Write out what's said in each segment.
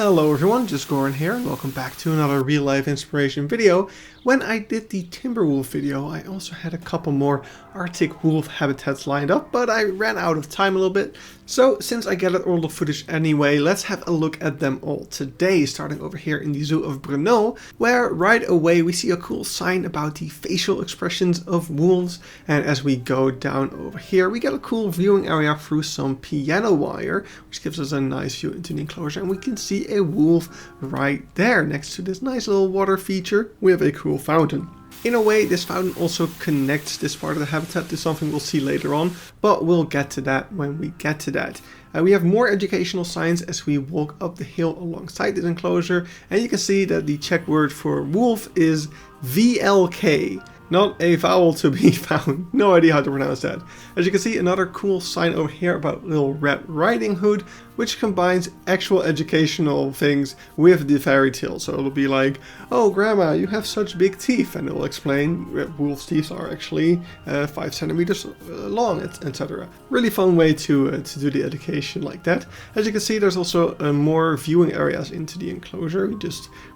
Hello everyone, just Goran here and welcome back to another real life inspiration video. When I did the timber wolf video, I also had a couple more Arctic wolf habitats lined up, but I ran out of time a little bit. So since I gathered all the footage anyway, let's have a look at them all today, starting over here in the zoo of Brno, where right away we see a cool sign about the facial expressions of wolves. And as we go down over here, we get a cool viewing area through some piano wire, which gives us a nice view into the enclosure, and we can see a wolf right there next to this nice little water feature with a cool fountain. In a way, this fountain also connects this part of the habitat to something we'll see later on, but we'll get to that when we get to that. We have more educational signs as we walk up the hill alongside this enclosure, and you can see that the Czech word for wolf is VLK. Not a vowel to be found. No idea how to pronounce that. As you can see, another cool sign over here about Little Red Riding Hood, which combines actual educational things with the fairy tale. So it'll be like, oh grandma, you have such big teeth, and it'll explain that wolves' teeth are actually 5 centimeters long, etc. Really fun way to do the education like that. As you can see, there's also more viewing areas into the enclosure.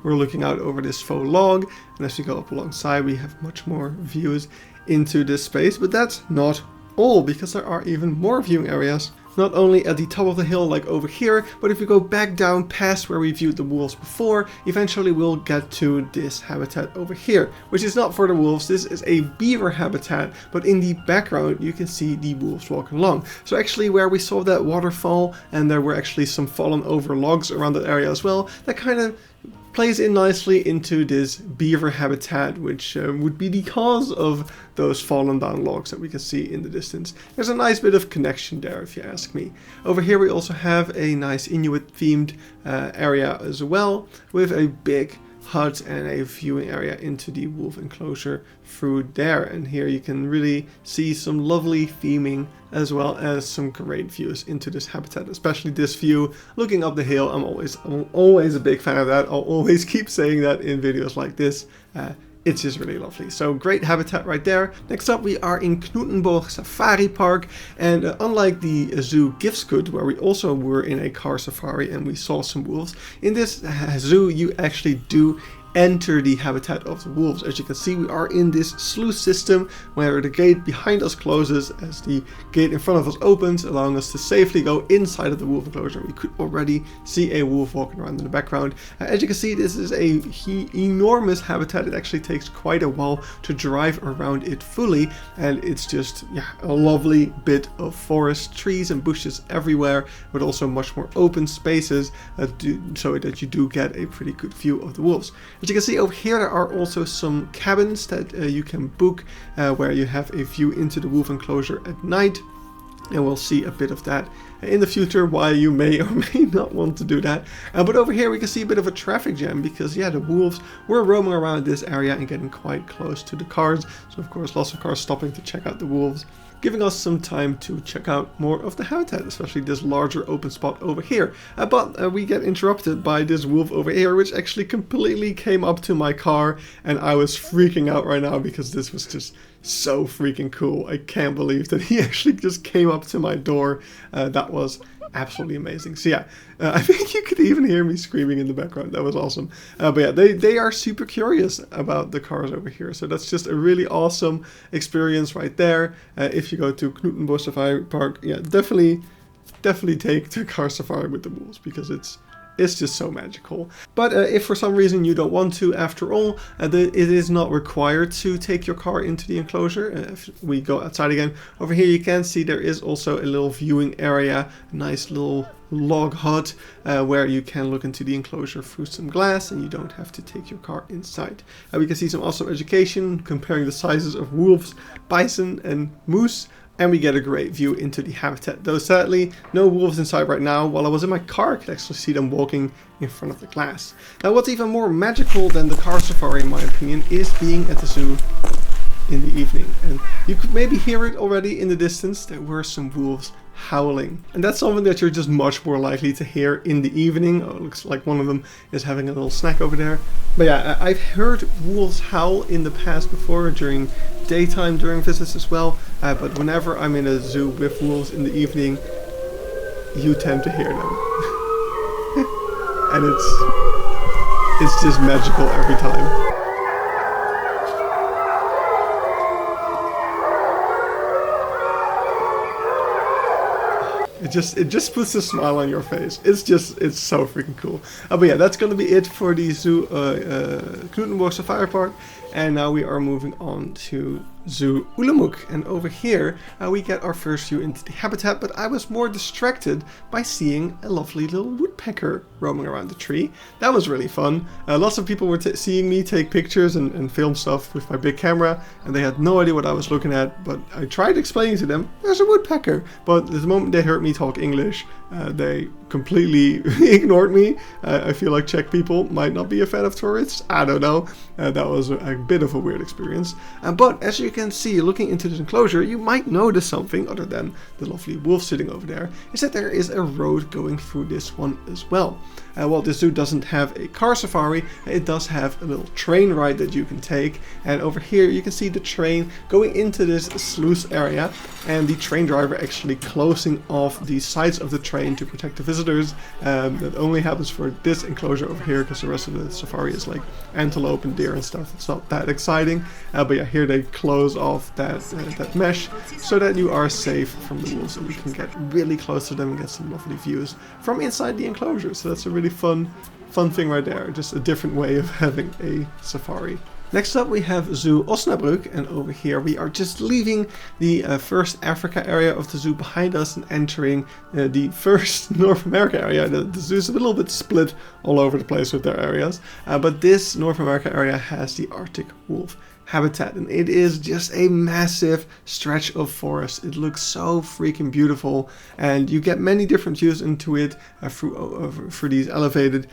We're looking out over this faux log, and as we go up alongside, we have much more views into this space. But that's not all, because there are even more viewing areas. Not only at the top of the hill like over here, but if we go back down past where we viewed the wolves before, eventually we'll get to this habitat over here, which is not for the wolves. This is a beaver habitat, but in the background you can see the wolves walking along. So actually where we saw that waterfall, and there were actually some fallen over logs around that area as well, that kind of plays in nicely into this beaver habitat, which would be the cause of those fallen down logs that we can see in the distance. There's a nice bit of connection there, if you ask me. Over here we also have a nice Inuit themed area as well, with a big hut and a viewing area into the wolf enclosure through there. And here you can really see some lovely theming as well as some great views into this habitat, especially this view looking up the hill. I'm always a big fan of that. I'll always keep saying that in videos like this. It's just really lovely. So great habitat right there. Next up we are in Knuthenborg Safaripark, and unlike the zoo Giftsgoed, where we also were in a car safari and we saw some wolves, in this zoo you actually do enter the habitat of the wolves. As you can see, we are in this sluice system where the gate behind us closes as the gate in front of us opens, allowing us to safely go inside of the wolf enclosure. We could already see a wolf walking around in the background. As you can see, this is a enormous habitat. It actually takes quite a while to drive around it fully, and it's just a lovely bit of forest, trees and bushes everywhere, but also much more open spaces so that you do get a pretty good view of the wolves. As you can see over here, there are also some cabins that you can book where you have a view into the wolf enclosure at night. And we'll see a bit of that in the future, why you may or may not want to do that. But over here we can see a bit of a traffic jam because the wolves were roaming around this area and getting quite close to the cars. So of course lots of cars stopping to check out the wolves, giving us some time to check out more of the habitat, especially this larger open spot over here. But we get interrupted by this wolf over here, which actually completely came up to my car, and I was freaking out right now because this was just so freaking cool. I can't believe that he actually just came up to my door. That was absolutely amazing. So yeah, I think you could even hear me screaming in the background. That was awesome. But yeah, they are super curious about the cars over here. So that's just a really awesome experience right there. If you go to Knuthenborg Safaripark, yeah, definitely take the car safari with the wolves, because it's just so magical. But if for some reason you don't want to, after all, it is not required to take your car into the enclosure. If we go outside again, over here you can see there is also a little viewing area, a nice little log hut where you can look into the enclosure through some glass, and you don't have to take your car inside. We can see some awesome education comparing the sizes of wolves, bison and moose. And we get a great view into the habitat. Though sadly, no wolves inside right now. While I was in my car, I could actually see them walking in front of the glass. Now what's even more magical than the car safari, in my opinion, is being at the zoo in the evening. And you could maybe hear it already in the distance. There were some wolves howling. And that's something that you're just much more likely to hear in the evening. Oh, it looks like one of them is having a little snack over there. But yeah, I've heard wolves howl in the past before during daytime, during visits as well. But whenever I'm in a zoo with wolves in the evening, you tend to hear them. and it's just magical every time. It just puts a smile on your face. It's so freaking cool. But yeah, that's gonna be it for the zoo, Knuthenborg Safaripark. And now we are moving on to Zoo Olomouc, and over here we get our first view into the habitat, but I was more distracted by seeing a lovely little woodpecker roaming around the tree. That was really fun. Lots of people were seeing me take pictures and film stuff with my big camera, and they had no idea what I was looking at, but I tried explaining to them, there's a woodpecker. But the moment they heard me talk English, they completely ignored me. I feel like Czech people might not be a fan of tourists. I don't know. That was a bit of a weird experience. But as you can see, looking into this enclosure, you might notice something other than the lovely wolf sitting over there, is that there is a road going through this one as well. While this zoo doesn't have a car safari, it does have a little train ride that you can take. And over here you can see the train going into this sluice area, and the train driver actually closing off the sides of the train to protect the visitors. That only happens for this enclosure over here, because the rest of the safari is like antelope and deer and stuff. It's not that exciting. But yeah, here they close off that mesh so that you are safe from the wolves, and we can get really close to them and get some lovely views from inside the enclosure. So that's a really fun thing right there. Just a different way of having a safari. Next up we have Zoo Osnabrück, and over here we are just leaving the first Africa area of the zoo behind us and entering the first North America area. The zoo is a little bit split all over the place with their areas, but this North America area has the Arctic wolf habitat, and it is just a massive stretch of forest. It looks so freaking beautiful, and you get many different views into it through these elevated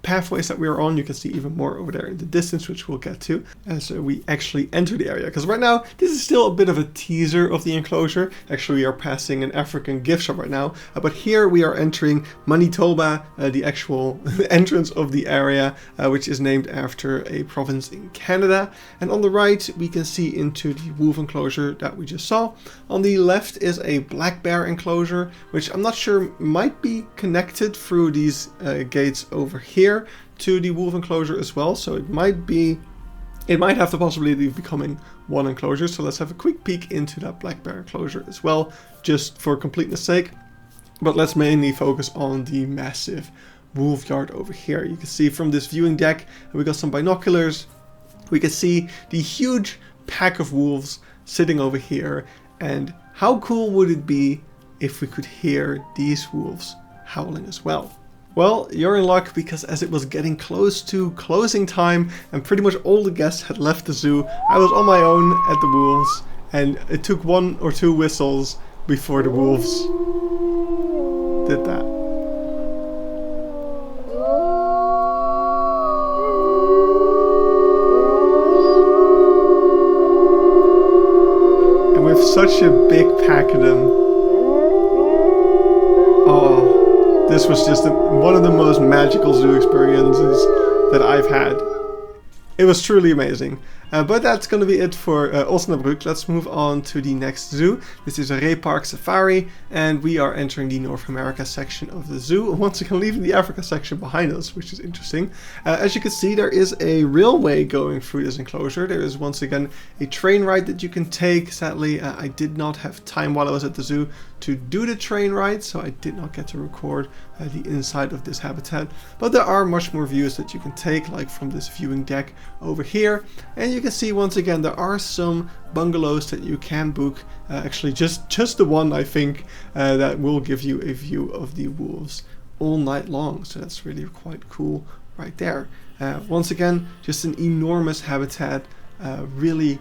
pathways that we are on. You can see even more over there in the distance, which we'll get to as we actually enter the area, because right now this is still a bit of a teaser of the enclosure. Actually, we are passing an African gift shop right now, but here we are entering Manitoba, the actual entrance of the area, which is named after a province in Canada. And on the right we can see into the wolf enclosure that we just saw. On the left is a black bear enclosure, which I'm not sure might be connected through these gates over here to the wolf enclosure as well. So it might have the possibility of becoming one enclosure. So let's have a quick peek into that black bear enclosure as well, just for completeness sake. But let's mainly focus on the massive wolf yard over here. You can see from this viewing deck, we got some binoculars. We can see the huge pack of wolves sitting over here, and how cool would it be if we could hear these wolves howling as well? Well, you're in luck, because as it was getting close to closing time and pretty much all the guests had left the zoo, I was on my own at the wolves, and it took 1 or 2 whistles before the wolves did that. And with such a big pack of them, this was just one of the most magical zoo experiences that I've had. It was truly amazing. But that's going to be it for Osnabrück. Let's move on to the next zoo. This is a Ree Park Safari, and we are entering the North America section of the zoo. Once again, leaving the Africa section behind us, which is interesting. As you can see, there is a railway going through this enclosure. There is once again a train ride that you can take. Sadly, I did not have time while I was at the zoo to do the train ride, so I did not get to record the inside of this habitat. But there are much more views that you can take, like from this viewing deck over here. And you can see once again there are some bungalows that you can book. Actually, just the one, I think, that will give you a view of the wolves all night long. So that's really quite cool right there. Once again, just an enormous habitat. Really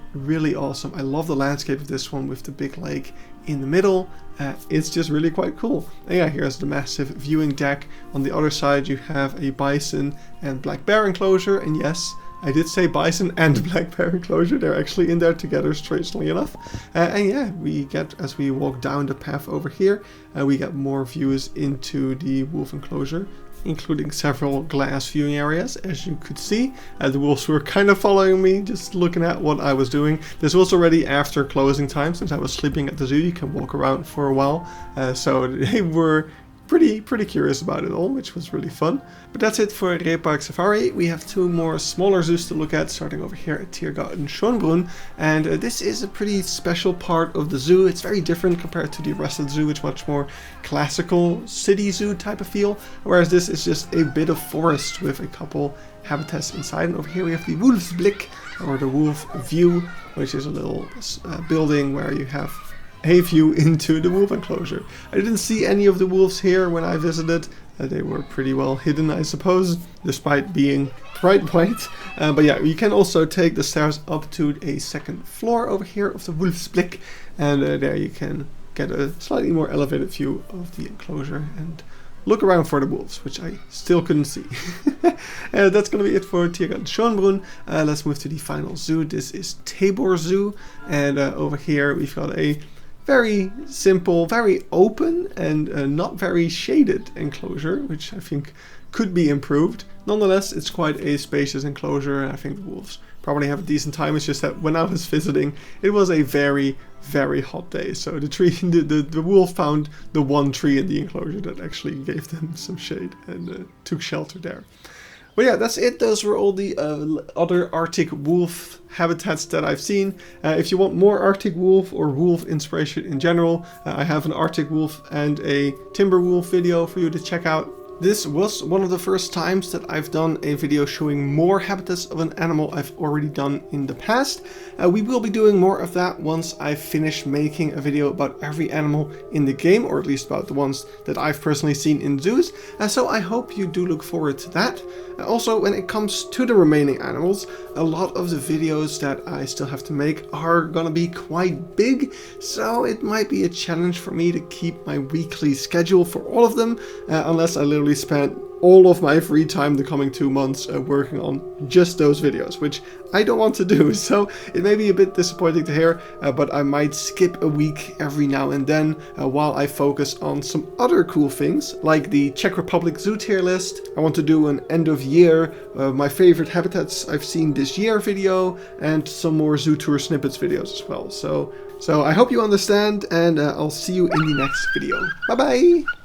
awesome. I love the landscape of this one with the big lake in the middle. It's just really quite cool. And yeah, here's the massive viewing deck. On the other side you have a bison and black bear enclosure, and yes, I did say bison and black bear enclosure. They're actually in there together, strangely enough. And yeah, we get, as we walk down the path over here, we get more views into the wolf enclosure, including several glass viewing areas. As you could see, the wolves were kind of following me, just looking at what I was doing. This was already after closing time, since I was sleeping at the zoo. You can walk around for a while, so they were pretty curious about it all, which was really fun. But that's it for Ree Park Safari. We have two more smaller zoos to look at, starting over here at Tiergarten Schönbrunn. And this is a pretty special part of the zoo. It's very different compared to the rest of the zoo. It's much more classical city zoo type of feel, whereas this is just a bit of forest with a couple habitats inside. And over here we have the Wolfsblick, or the wolf view, which is a little building where you have a view into the wolf enclosure. I didn't see any of the wolves here when I visited. They were pretty well hidden, I suppose, despite being bright white. But yeah, you can also take the stairs up to a second floor over here of the Wolfsblick, and there you can get a slightly more elevated view of the enclosure and look around for the wolves, which I still couldn't see. That's going to be it for Tiergarten Schönbrunn. Let's move to the final zoo. This is Tabor Zoo, and over here we've got a very simple, very open, and not very shaded enclosure, which I think could be improved. Nonetheless, it's quite a spacious enclosure, and I think the wolves probably have a decent time. It's just that when I was visiting, it was a very hot day, so the wolf found the one tree in the enclosure that actually gave them some shade and took shelter there. But yeah, that's it. Those were all the other Arctic wolf habitats that I've seen. If you want more Arctic wolf or wolf inspiration in general, I have an Arctic wolf and a timber wolf video for you to check out. This was one of the first times that I've done a video showing more habitats of an animal I've already done in the past. We will be doing more of that once I finish making a video about every animal in the game, or at least about the ones that I've personally seen in zoos. So I hope you do look forward to that. Also, when it comes to the remaining animals, a lot of the videos that I still have to make are gonna be quite big, so it might be a challenge for me to keep my weekly schedule for all of them, unless I literally spent all of my free time the coming 2 months working on just those videos, which I don't want to do. So it may be a bit disappointing to hear, but I might skip a week every now and then while I focus on some other cool things, like the Czech Republic Zoo tier list. I want to do an end of year, my favorite habitats I've seen this year video, and some more zoo tour snippets videos as well. So I hope you understand, and I'll see you in the next video. Bye bye!